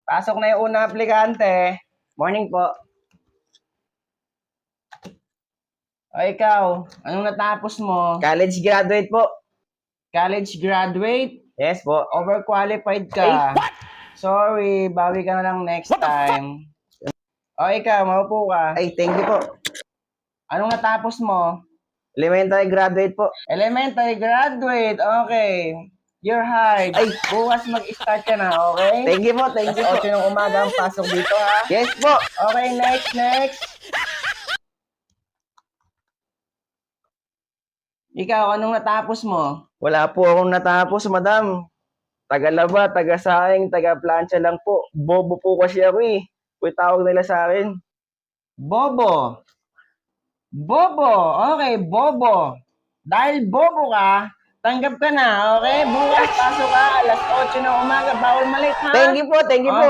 Pasok na yung unang aplikante. Morning po. O ikaw, anong natapos mo? College graduate po. College graduate? Yes po. Overqualified ka. Sorry, bawi ka na lang next time. O ikaw, maupo ka. Ay, thank you po. Anong natapos mo? Elementary graduate po. Elementary graduate. Okay. You're hired. Ay. Bukas mag-start ka na, okay? Thank you po, thank you po. 8 ng umaga ang pasok dito, ha? Yes po. Okay, next. Ikaw, anong natapos mo? Wala po akong natapos, madam. Taga-laba, taga-saing, taga-plancha lang po. Bobo po kasi ako eh. Kung tawag nila sa akin. Bobo. Okay, bobo. Dahil bobo ka, tanggap ka na, okay? Bukas pasok ka, 8:00 ng umaga, bawal malate, ha? Thank you po, thank you po.